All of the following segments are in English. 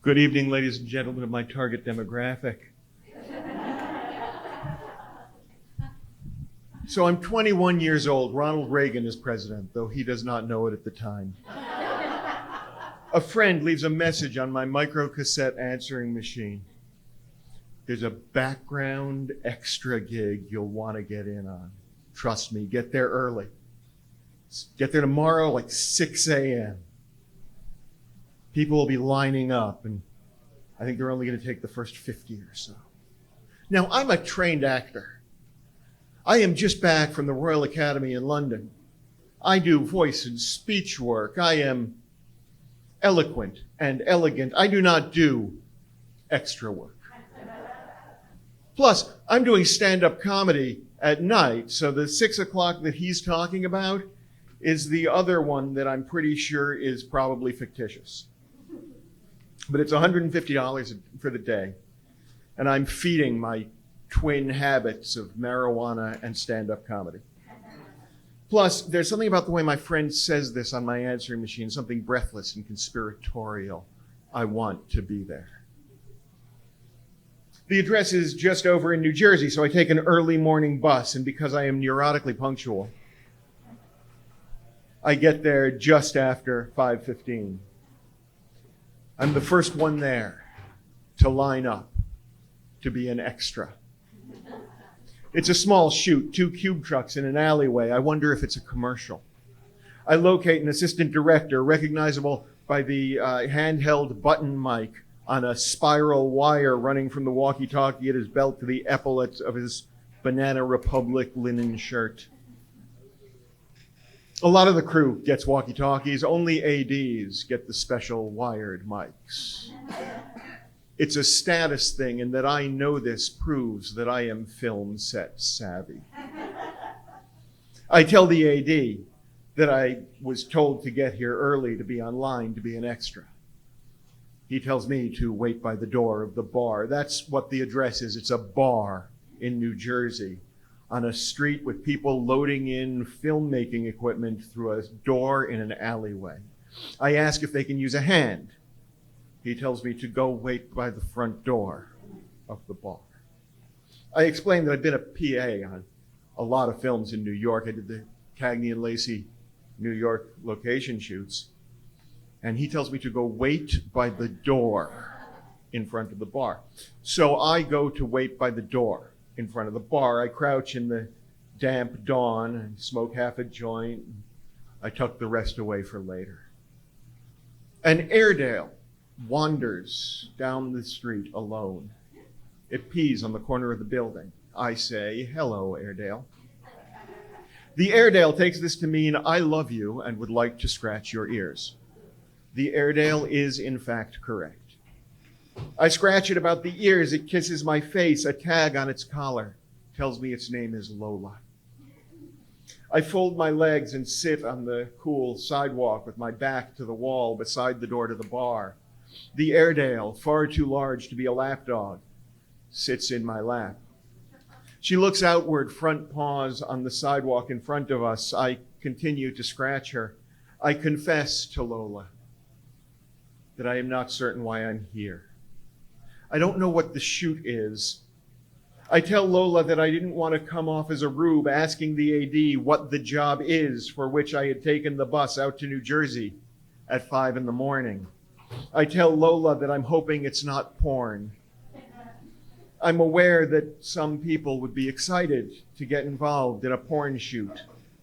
Good evening, ladies and gentlemen of my target demographic. So I'm 21 years old. Ronald Reagan is president, though he does not know it at the time. A friend leaves a message on my microcassette answering machine. There's a background extra gig you'll want to get in on. Trust me, get there early. Get there tomorrow like 6 a.m. People will be lining up, and I think they're only going to take the first 50 or so. Now, I'm a trained actor. I am just back from the Royal Academy in London. I do voice and speech work. I am eloquent and elegant. I do not do extra work. Plus, I'm doing stand-up comedy at night, so the 6 o'clock that he's talking about is the other one that I'm pretty sure is probably fictitious. But it's $150 for the day, and I'm feeding my twin habits of marijuana and stand-up comedy. Plus, there's something about the way my friend says this on my answering machine, something breathless and conspiratorial. I want to be there. The address is just over in New Jersey, so I take an early morning bus, and because I am neurotically punctual, I get there just after 5:15. I'm the first one there to line up to be an extra. It's a small shoot, 2 cube trucks in an alleyway. I wonder if it's a commercial. I locate an assistant director, recognizable by the handheld button mic on a spiral wire running from the walkie-talkie at his belt to the epaulets of his Banana Republic linen shirt. A lot of the crew gets walkie-talkies. Only ADs get the special wired mics. It's a status thing, and that I know this proves that I am film set savvy. I tell the AD that I was told to get here early to be online to be an extra. He tells me to wait by the door of the bar. That's what the address is. It's a bar in New Jersey on a street with people loading in filmmaking equipment through a door in an alleyway. I ask if they can use a hand. He tells me to go wait by the front door of the bar. I explain that I've been a PA on a lot of films in New York. I did the Cagney and Lacey New York location shoots. And he tells me to go wait by the door in front of the bar. So I go to wait by the door in front of the bar. I crouch in the damp dawn and smoke half a joint. I tuck the rest away for later. An Airedale wanders down the street alone. It pees on the corner of the building. I say, "Hello, Airedale." The Airedale takes this to mean, "I love you and would like to scratch your ears." The Airedale is, in fact, correct. I scratch it about the ears. It kisses my face. A tag on its collar tells me its name is Lola. I fold my legs and sit on the cool sidewalk with my back to the wall beside the door to the bar. The Airedale, far too large to be a lapdog, sits in my lap. She looks outward, front paws on the sidewalk in front of us. I continue to scratch her. I confess to Lola that I am not certain why I'm here. I don't know what the shoot is. I tell Lola that I didn't want to come off as a rube asking the AD what the job is for which I had taken the bus out to New Jersey at 5 a.m. I tell Lola that I'm hoping it's not porn. I'm aware that some people would be excited to get involved in a porn shoot.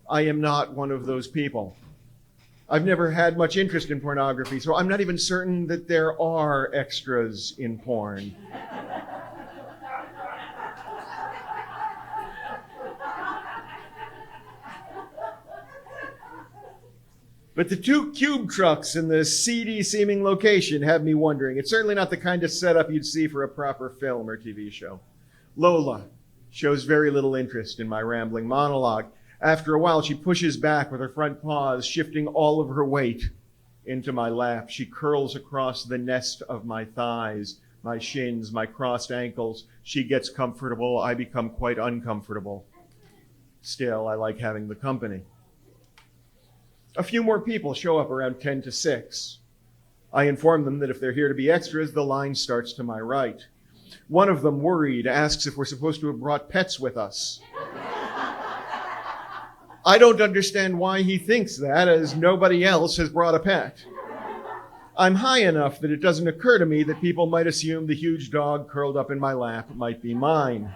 I am not one of those people. I've never had much interest in pornography, so I'm not even certain that there are extras in porn. But the 2 cube trucks in the seedy-seeming location have me wondering. It's certainly not the kind of setup you'd see for a proper film or TV show. Lola shows very little interest in my rambling monologue. After a while, she pushes back with her front paws, shifting all of her weight into my lap. She curls across the nest of my thighs, my shins, my crossed ankles. She gets comfortable. I become quite uncomfortable. Still, I like having the company. A few more people show up around 10 to 6. I inform them that if they're here to be extras, the line starts to my right. One of them, worried, asks if we're supposed to have brought pets with us. I don't understand why he thinks that, as nobody else has brought a pet. I'm high enough that it doesn't occur to me that people might assume the huge dog curled up in my lap might be mine.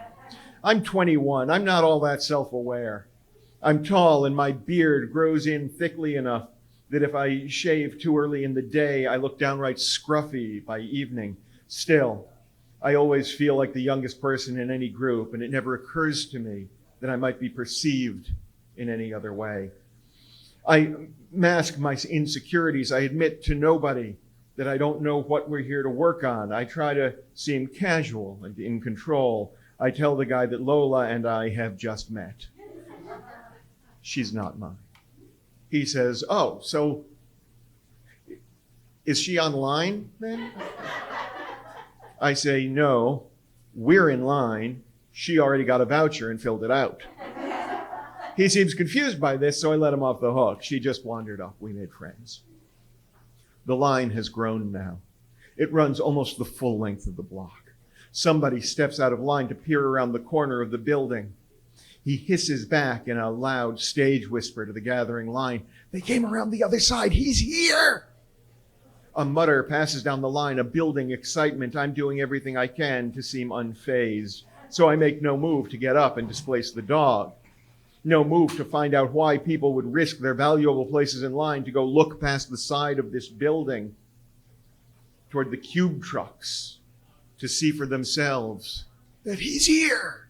I'm 21. I'm not all that self-aware. I'm tall and my beard grows in thickly enough that if I shave too early in the day, I look downright scruffy by evening. Still, I always feel like the youngest person in any group, and it never occurs to me that I might be perceived in any other way. I mask my insecurities. I admit to nobody that I don't know what we're here to work on. I try to seem casual and in control. I tell the guy that Lola and I have just met. She's not mine. He says, oh, so is she online then? I say, no, we're in line. She already got a voucher and filled it out. He seems confused by this, so I let him off the hook. She just wandered up. We made friends. The line has grown now. It runs almost the full length of the block. Somebody steps out of line to peer around the corner of the building. He hisses back in a loud stage whisper to the gathering line. They came around the other side. He's here! A mutter passes down the line, a building excitement. I'm doing everything I can to seem unfazed. So I make no move to get up and displace the dog. No move to find out why people would risk their valuable places in line to go look past the side of this building toward the cube trucks to see for themselves that he's here.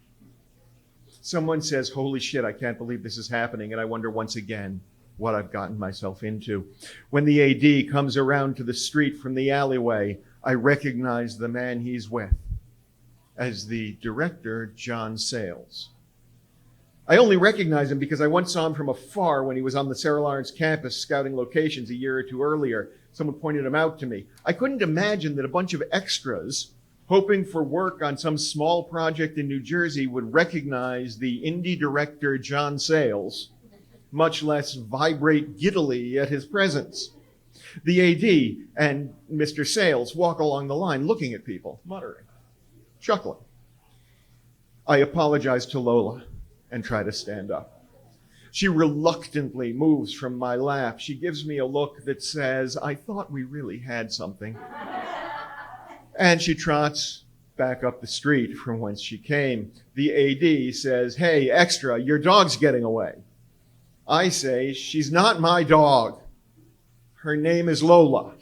Someone says, holy shit, I can't believe this is happening. And I wonder once again what I've gotten myself into. When the AD comes around to the street from the alleyway, I recognize the man he's with as the director, John Sayles. I only recognize him because I once saw him from afar when he was on the Sarah Lawrence campus scouting locations a year or two earlier. Someone pointed him out to me. I couldn't imagine that a bunch of extras hoping for work on some small project in New Jersey would recognize the indie director John Sayles, much less vibrate giddily at his presence. The AD and Mr. Sayles walk along the line looking at people, muttering, chuckling. I apologize to Lola and try to stand up. She reluctantly moves from my lap. She gives me a look that says, I thought we really had something. And she trots back up the street from whence she came. The AD says, hey, extra, your dog's getting away. I say, she's not my dog. Her name is Lola.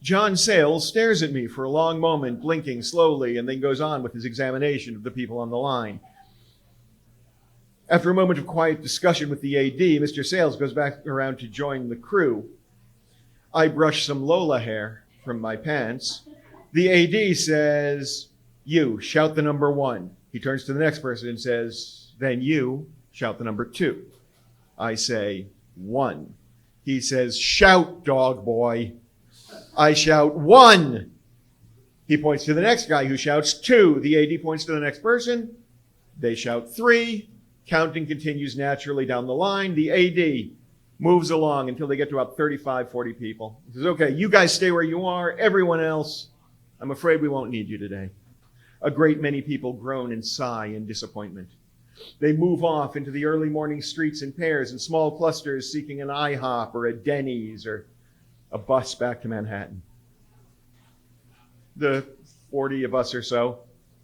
John Sayles stares at me for a long moment, blinking slowly, and then goes on with his examination of the people on the line. After a moment of quiet discussion with the AD, Mr. Sayles goes back around to join the crew. I brush some Lola hair from my pants. The AD says, you, shout the number 1. He turns to the next person and says, then you, shout the number 2. I say, 1. He says, shout, dog boy. I shout, 1. He points to the next guy who shouts 2. The AD points to the next person. They shout 3. Counting continues naturally down the line. The AD moves along until they get to about 35, 40 people. He says, okay, you guys stay where you are. Everyone else, I'm afraid we won't need you today. A great many people groan and sigh in disappointment. They move off into the early morning streets in pairs and small clusters seeking an IHOP or a Denny's or a bus back to Manhattan. The 40 of us or so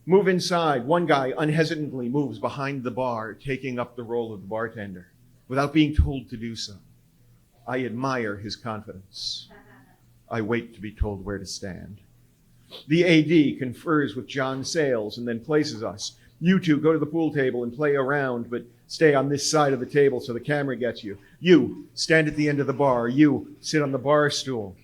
move inside. One guy unhesitantly moves behind the bar, taking up the role of the bartender without being told to do so. I admire his confidence. I wait to be told where to stand. The AD confers with John Sayles and then places us. You two go to the pool table and play around, but stay on this side of the table so the camera gets you. You stand at the end of the bar. You sit on the bar stool.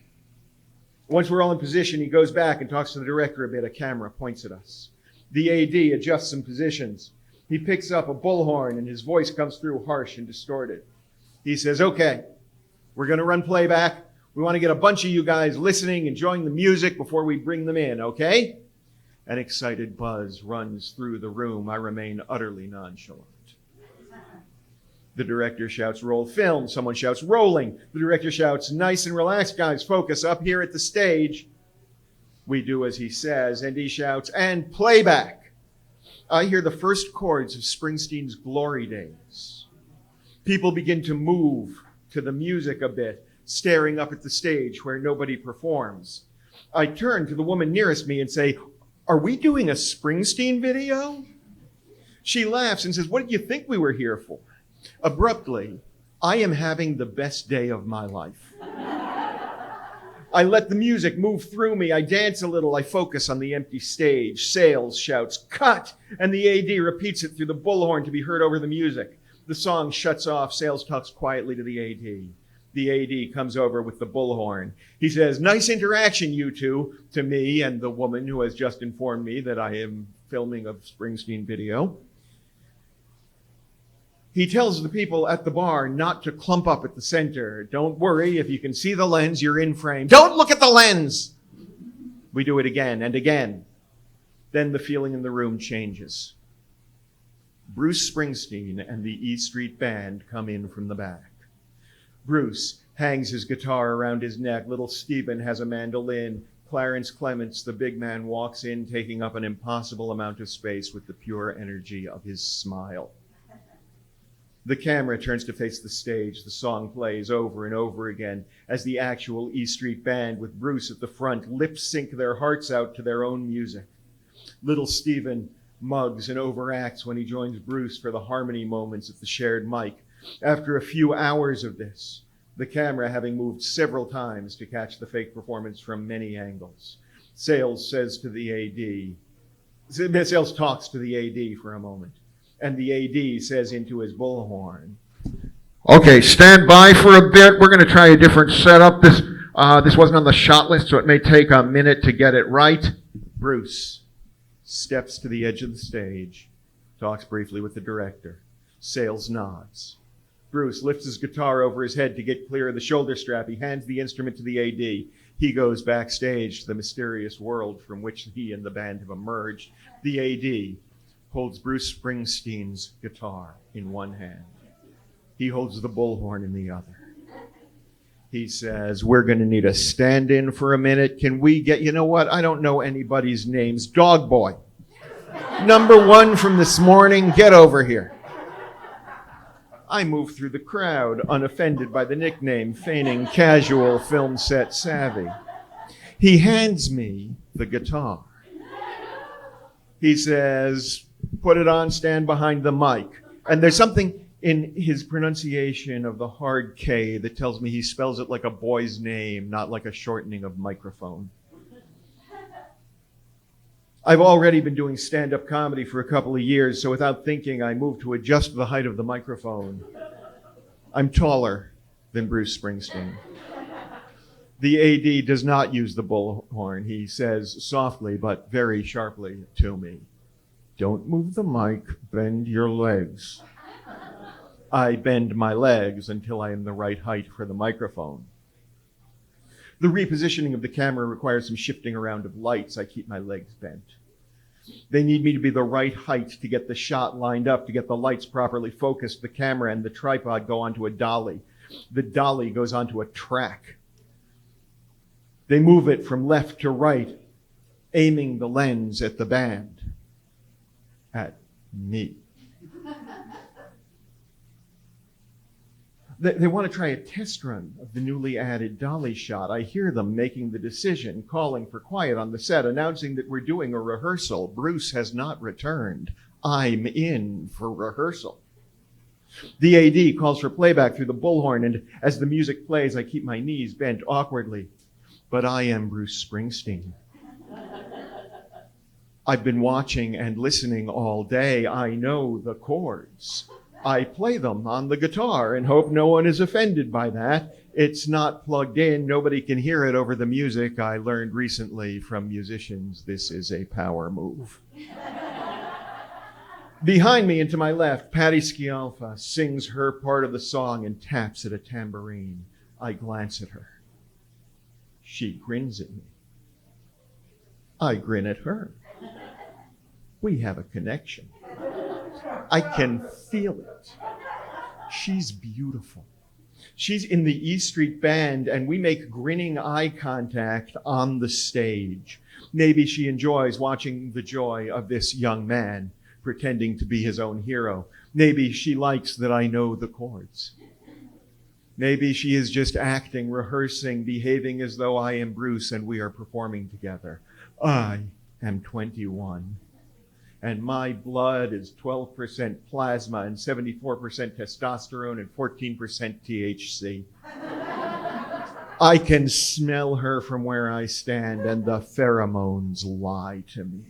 Once we're all in position, he goes back and talks to the director a bit. A camera points at us. The AD adjusts some positions. He picks up a bullhorn and his voice comes through harsh and distorted. He says, okay, we're going to run playback. We want to get a bunch of you guys listening, enjoying the music before we bring them in, okay? An excited buzz runs through the room. I remain utterly nonchalant. The director shouts, roll film. Someone shouts, rolling. The director shouts, nice and relaxed, guys, focus up here at the stage. We do as he says, and he shouts, and playback. I hear the first chords of Springsteen's Glory Days. People begin to move to the music a bit, staring up at the stage where nobody performs. I turn to the woman nearest me and say, are we doing a Springsteen video? She laughs and says, what did you think we were here for? Abruptly, I am having the best day of my life. I let the music move through me. I dance a little. I focus on the empty stage. Sales shouts, cut! And the AD repeats it through the bullhorn to be heard over the music. The song shuts off. Sales talks quietly to the AD. The AD comes over with the bullhorn. He says, nice interaction, you two, to me and the woman who has just informed me that I am filming a Springsteen video. He tells the people at the bar not to clump up at the center. Don't worry, if you can see the lens, you're in frame. Don't look at the lens! We do it again and again. Then the feeling in the room changes. Bruce Springsteen and the E Street Band come in from the back. Bruce hangs his guitar around his neck. Little Stephen has a mandolin. Clarence Clements, the big man, walks in, taking up an impossible amount of space with the pure energy of his smile. The camera turns to face the stage. The song plays over and over again as the actual E Street Band, with Bruce at the front, lip sync their hearts out to their own music. Little Stephen mugs and overacts when he joins Bruce for the harmony moments at the shared mic. After a few hours of this, the camera having moved several times to catch the fake performance from many angles, Sales talks to the AD for a moment. And the AD says into his bullhorn, okay, stand by for a bit. We're going to try a different setup. This wasn't on the shot list, so it may take a minute to get it right. Bruce steps to the edge of the stage, talks briefly with the director. Sales nods. Bruce lifts his guitar over his head to get clear of the shoulder strap. He hands the instrument to the AD. He goes backstage to the mysterious world from which he and the band have emerged. The AD holds Bruce Springsteen's guitar in one hand. He holds the bullhorn in the other. He says, we're going to need a stand-in for a minute. Can we get, you know what? I don't know anybody's names. Dog Boy. Number one from this morning. Get over here. I move through the crowd, unoffended by the nickname, feigning casual film set savvy. He hands me the guitar. He says, put it on, stand behind the mic. And there's something in his pronunciation of the hard K that tells me he spells it like a boy's name, not like a shortening of microphone. I've already been doing stand-up comedy for a couple of years, so without thinking, I moved to adjust the height of the microphone. I'm taller than Bruce Springsteen. The AD does not use the bullhorn. He says softly but very sharply to me, don't move the mic, bend your legs. I bend my legs until I am the right height for the microphone. The repositioning of the camera requires some shifting around of lights. I keep my legs bent. They need me to be the right height to get the shot lined up, to get the lights properly focused. The camera and the tripod go onto a dolly. The dolly goes onto a track. They move it from left to right, aiming the lens at the band, at me. They want to try a test run of the newly added dolly shot. I hear them making the decision, calling for quiet on the set, announcing that we're doing a rehearsal. Bruce has not returned. I'm in for rehearsal. The AD calls for playback through the bullhorn, and as the music plays, I keep my knees bent awkwardly. But I am Bruce Springsteen. I've been watching and listening all day. I know the chords. I play them on the guitar and hope no one is offended by that. It's not plugged in. Nobody can hear it over the music. I learned recently from musicians this is a power move. Behind me and to my left, Patti Scialfa sings her part of the song and taps at a tambourine. I glance at her. She grins at me. I grin at her. We have a connection. I can feel it. She's beautiful. She's in the E Street Band, and we make grinning eye contact on the stage. Maybe she enjoys watching the joy of this young man pretending to be his own hero. Maybe she likes that I know the chords. Maybe she is just acting, rehearsing, behaving as though I am Bruce and we are performing together. I am 21, and my blood is 12% plasma and 74% testosterone and 14% THC. I can smell her from where I stand, and the pheromones lie to me.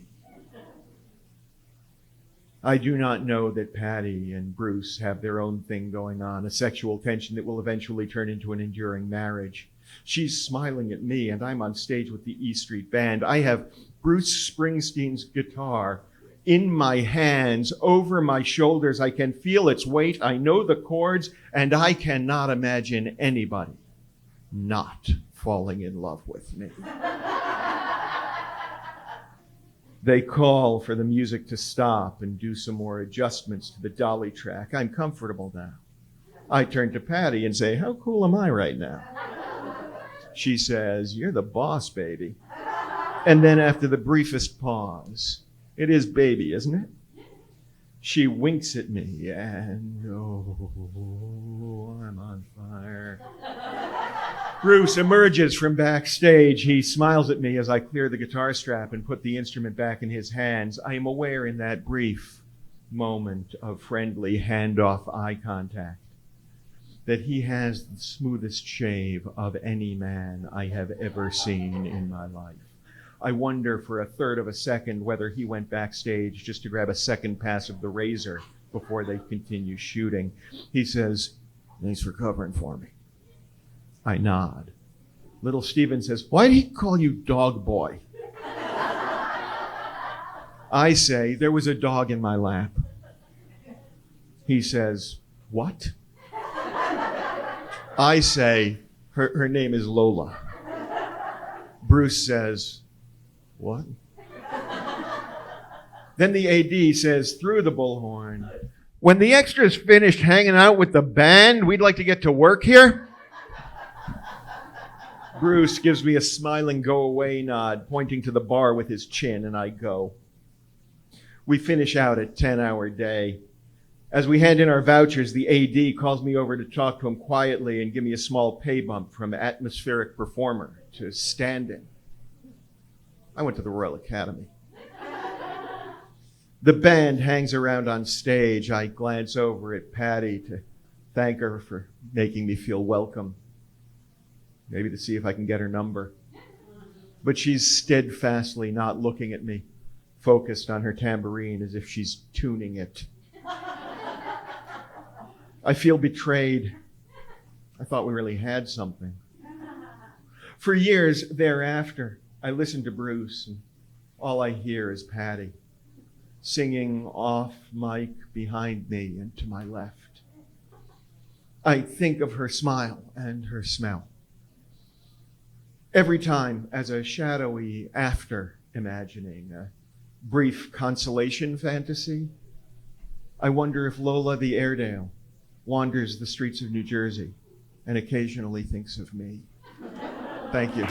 I do not know that Patty and Bruce have their own thing going on, a sexual tension that will eventually turn into an enduring marriage. She's smiling at me, and I'm on stage with the E Street Band. I have Bruce Springsteen's guitar in my hands, over my shoulders. I can feel its weight. I know the chords, and I cannot imagine anybody not falling in love with me. They call for the music to stop and do some more adjustments to the dolly track. I'm comfortable now. I turn to Patty and say, "How cool am I right now?" She says, "You're the boss, baby." And then after the briefest pause, "It is baby, isn't it?" She winks at me and, oh, I'm on fire. Bruce emerges from backstage. He smiles at me as I clear the guitar strap and put the instrument back in his hands. I am aware in that brief moment of friendly handoff eye contact that he has the smoothest shave of any man I have ever seen in my life. I wonder for a third of a second whether he went backstage just to grab a second pass of the razor before they continue shooting. He says, "Thanks for covering for me." I nod. Little Steven says, "Why did he call you dog boy?" I say, "There was a dog in my lap." He says, "What?" I say, her name is Lola. Bruce says, "What?" Then the AD says through the bullhorn, "When the extras finished hanging out with the band, we'd like to get to work here." Bruce gives me a smiling go-away nod, pointing to the bar with his chin, and I go. We finish out a 10-hour day. As we hand in our vouchers, the AD calls me over to talk to him quietly and give me a small pay bump from atmospheric performer to stand-in. I went to the Royal Academy. The band hangs around on stage. I glance over at Patty to thank her for making me feel welcome. Maybe to see if I can get her number. But she's steadfastly not looking at me, focused on her tambourine as if she's tuning it. I feel betrayed. I thought we really had something. For years thereafter, I listen to Bruce, and all I hear is Patty singing off mic behind me and to my left. I think of her smile and her smell. Every time as a shadowy after imagining, a brief consolation fantasy, I wonder if Lola the Airedale wanders the streets of New Jersey and occasionally thinks of me. Thank you.